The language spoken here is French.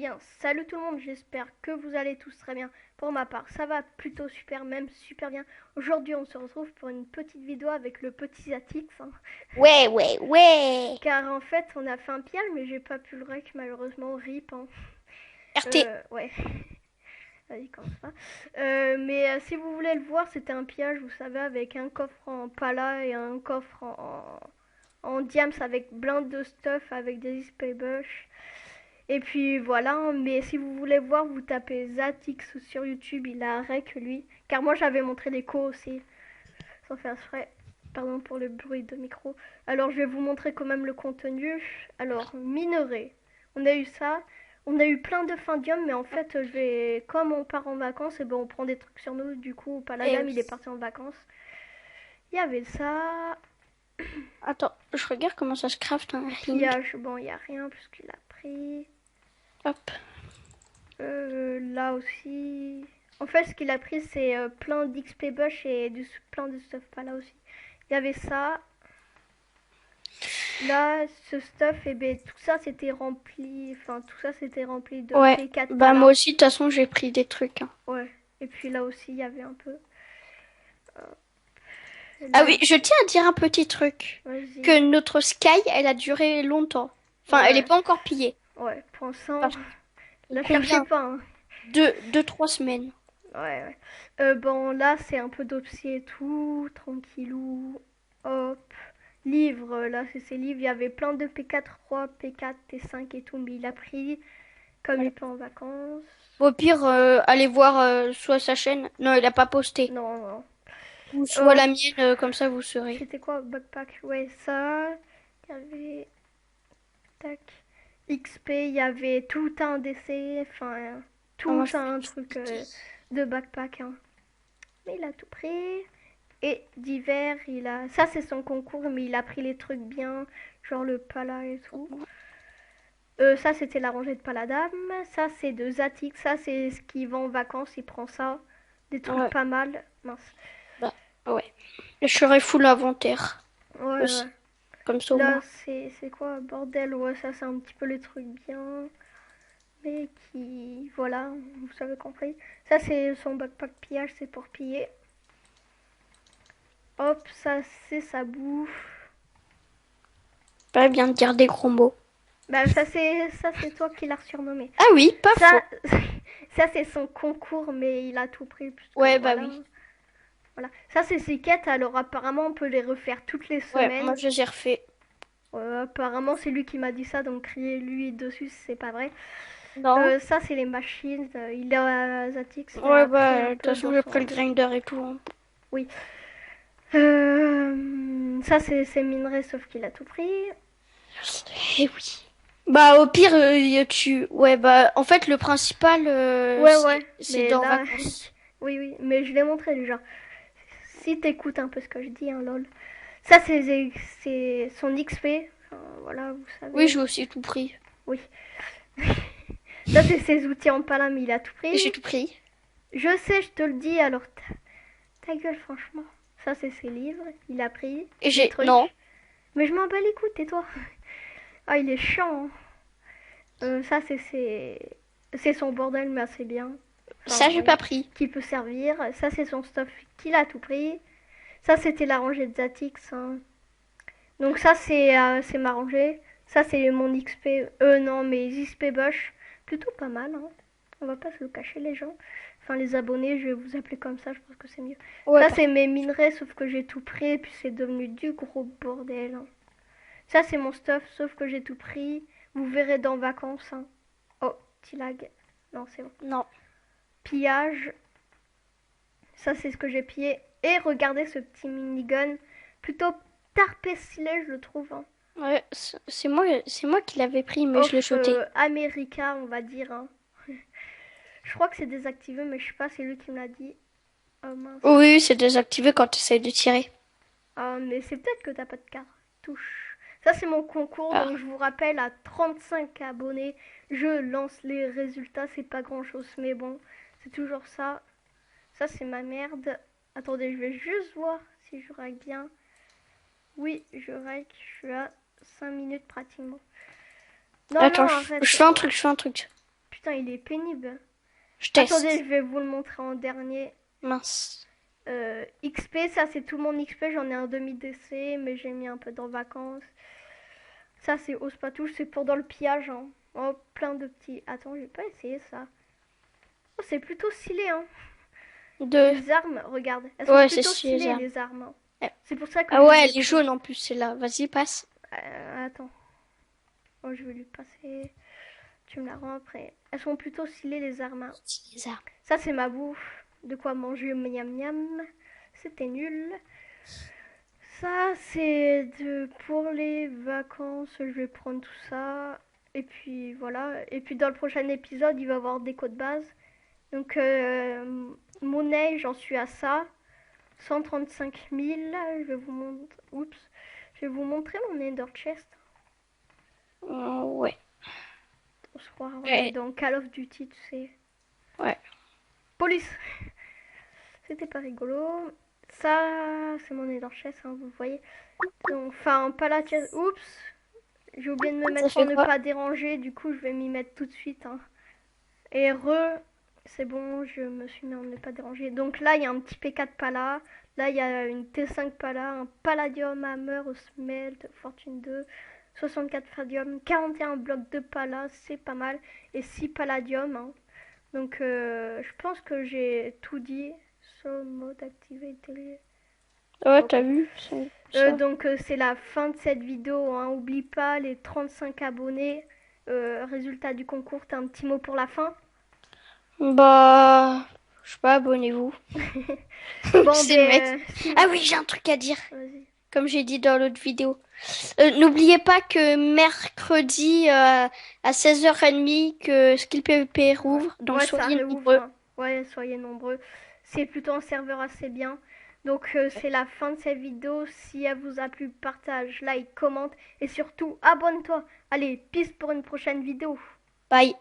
bien, salut tout le monde, j'espère que vous allez tous très bien. Pour ma part, ça va plutôt super, même super bien. Aujourd'hui, on se retrouve pour une petite vidéo avec le petit Zatix, hein. Ouais, ouais, ouais. Car en fait, on a fait un piège, mais j'ai pas pu le rec, malheureusement, rip, hein. RT. Ouais, vas-y, commence pas. Mais si vous voulez le voir, c'était un piège, vous savez, avec un coffre en pala et un coffre en diams avec plein de stuff, avec des XP bush. Et puis voilà, mais si vous voulez voir, vous tapez Zatix sur YouTube, il a un rec lui. Car moi j'avais montré l'écho aussi, sans faire exprès. Pardon pour le bruit de micro. Alors je vais vous montrer quand même le contenu. Alors, minerai. On a eu ça. On a eu plein de findium, mais en fait, comme on part en vacances, et ben on prend des trucs sur nous. Du coup, Eh Paladam, oui. il est parti en vacances. Il y avait ça. Attends, je regarde comment ça se craft un ring. Pillage, bon, il n'y a rien puisqu'il a pris. Hop. Là aussi. En fait, ce qu'il a pris, c'est plein d'XP bush et plein de stuff. Pas là aussi. Il y avait ça. Là, ce stuff, et ben tout ça c'était rempli. Enfin, tout ça c'était rempli de Ouais. P4 pas Bah moi là. aussi, de toute façon, j'ai pris des trucs, hein. Ouais. Et puis là aussi, il y avait un peu. Ah Là, oui, je tiens à dire un petit truc. vas-y. Que notre Sky, elle a duré longtemps. Enfin, elle n'est Ouais. pas encore pillée. Ouais. Pensant. Parce que La cherchez combien? pas, hein. Deux, 3 semaines. Ouais, ouais. Bon, là, c'est un peu dossier et tout. Tranquillou. Hop. Livre, là, c'est ses livres. Il y avait plein de P4 3, P4, T5 et tout. Mais il a pris comme il Voilà. peut en vacances. Au pire, allez voir soit sa chaîne. Non, il a pas posté. Non, non. Ou soit Euh, la mienne, comme ça vous saurez. C'était quoi, backpack? Ouais, ça. Il y avait. Tac. XP, il y avait tout un DC. Enfin, Ah, moi, tout je un fais truc expliquer. de backpack, hein. Mais il a tout pris. Et d'hiver, il a. Ça, c'est son concours, mais il a pris les trucs bien, genre le pala et tout. Ça, c'était la rangée de Paladam. Ça, c'est de Zatik. Ça, c'est ce qui va en vacances. Il prend ça. Des trucs Ouais. pas mal. Mince. Bah, ouais. Je ferai full inventaire Ouais, ouais. aussi. Comme ça au Là, moins. c'est quoi, bordel? Ouais, ça, c'est un petit peu les trucs bien. Mais qui. Voilà, vous avez compris. Ça, c'est son backpack pillage. C'est pour piller. Hop, ça, c'est sa bouffe. Pas bien de dire des gros mots. Bah, ça c'est toi qui l'as surnommé. Ah oui, pas Ça, faux. ça c'est son concours, mais il a tout pris puisque Ouais, bah voilà, oui. voilà. Ça c'est ses quêtes. Alors apparemment on peut les refaire toutes les Ouais, moi semaines. je les ai refait. Apparemment c'est lui qui m'a dit ça, donc crier lui dessus c'est pas vrai. Non. Ça c'est les machines. Il a Zatix, il Ouais, a pris bah, un de toute peu façon, dans j'ai pris le son. grinder et tout, hein. Oui. Ça c'est ses minerais, sauf qu'il a tout pris. Eh oui. Bah, au pire, tu. Ouais, bah, en fait, le principal, Ouais, ouais. c'est Mais d'en là, vacances. oui, oui. Mais je l'ai montré déjà. Si t'écoutes un peu ce que je dis, hein, lol. Ça, c'est son XP. Enfin, voilà, vous Oui, savez. j'ai aussi tout pris. Oui. Ça, c'est ses outils en palam, il a tout pris. J'ai tout pris. Je sais, je te le dis, alors ta gueule, franchement. Ça, c'est ses livres. Il a pris Et des j'ai. Non. trucs. Mais je m'en bats les couilles, tais-toi. Ah, il est chiant, hein. Ça, c'est son bordel, mais assez bien. Enfin, Ça, j'ai oui. pas pris. Qui peut servir. Ça, c'est son stuff qu'il a tout pris. Ça, c'était la rangée de Zatix, hein. Donc ça, c'est ma rangée. Ça, c'est mon XP. Non, mes XP Bush. Plutôt pas mal, hein. On va pas se le cacher, les gens. Enfin, les abonnés, je vais vous appeler comme ça, je pense que c'est mieux. Ouais, Ça, pas. c'est mes minerais, sauf que j'ai tout pris, et puis c'est devenu du gros bordel, hein. Ça, c'est mon stuff, sauf que j'ai tout pris. Vous verrez dans vacances, hein. Oh, petit lag. Non, c'est bon. Non. Pillage. Ça, c'est ce que j'ai pillé. Et regardez ce petit minigun. Plutôt tarpé stylé, je le trouve, hein. Ouais, c'est moi qui l'avais pris, mais je l'ai Off shooté. America, on va dire, hein. Je crois que c'est désactivé, mais je sais pas, c'est lui qui me l'a dit. Oh mince. Oui, c'est désactivé quand tu essayes de tirer. Ah, mais c'est peut-être que t'as pas de cartouche. Ça, c'est mon concours, Ah. donc je vous rappelle, à 35 abonnés, je lance les résultats. C'est pas grand chose, mais bon, c'est toujours ça. Ça, c'est ma merde. Attendez, je vais juste voir si je règle bien. Oui, je règle, je suis à 5 minutes pratiquement. Non, non, Attends, arrête. je fais un truc, je fais un truc. putain, il est pénible. Je teste. Attendez, je vais vous le montrer en dernier. Mince. XP, ça c'est tout mon XP, j'en ai un demi-DC, mais j'ai mis un peu dans vacances. Ça c'est ose pas touche, c'est pour dans le pillage. Hein. Oh, plein de petits... Attends, je vais pas essayer ça. Oh, c'est plutôt stylé, hein. Les armes, regarde. Elles sont Ouais, plutôt c'est stylé, stylées, les les armes. Hein. armes. C'est pour ça que... Ah ouais, elle est jaune en plus, c'est là. Vas-y, passe. Attends. Oh, je vais lui passer. Tu me la rends après. Elles sont plutôt stylées, les armes. Hein. Les armes. Ça, c'est ma bouffe. De quoi manger, miam miam. C'était nul. Ça, c'est pour les vacances. Je vais prendre tout ça. Et puis, voilà. Et puis, dans le prochain épisode, il va y avoir des codes base. Donc, monnaie, j'en suis à ça. 135 000. Je vais vous montrer... Oups. Je vais vous montrer mon Ender Chest. Ouais. On se croirait dans Call of Duty, tu sais. Ouais. Police. C'était pas rigolo. Ça, c'est mon Ender Chest, hein, vous voyez. Donc, enfin, pas la chest. Oups. J'ai oublié de me mettre en ne pas déranger. Du coup, je vais m'y mettre tout de suite. Hein. Et c'est bon, je me suis mis en ne pas déranger. Donc là, il y a un petit P4 Pala. Là, il y a une T5 Pala, un Palladium Hammer au Smelt, Fortune 2, 64 Fadium, 41 blocs de Pala, c'est pas mal. Et 6 Palladium. Hein. Donc, je pense que j'ai tout dit. So, mode activité. Ouais, okay. T'as vu donc, c'est la fin de cette vidéo. Hein. Oublie pas les 35 abonnés. Résultat du concours, t'as un petit mot pour la fin? Bah, je sais pas, abonnez-vous. Bon, Ah oui, j'ai un truc à dire. Comme j'ai dit dans l'autre vidéo. N'oubliez pas que mercredi à 16h30 que Skill PvP rouvre. Donc soyez nombreux. Hein. Ouais, soyez nombreux. C'est plutôt un serveur assez bien. Donc c'est la fin de cette vidéo. Si elle vous a plu, partage, like, commente et surtout abonne-toi. Allez, peace pour une prochaine vidéo. Bye.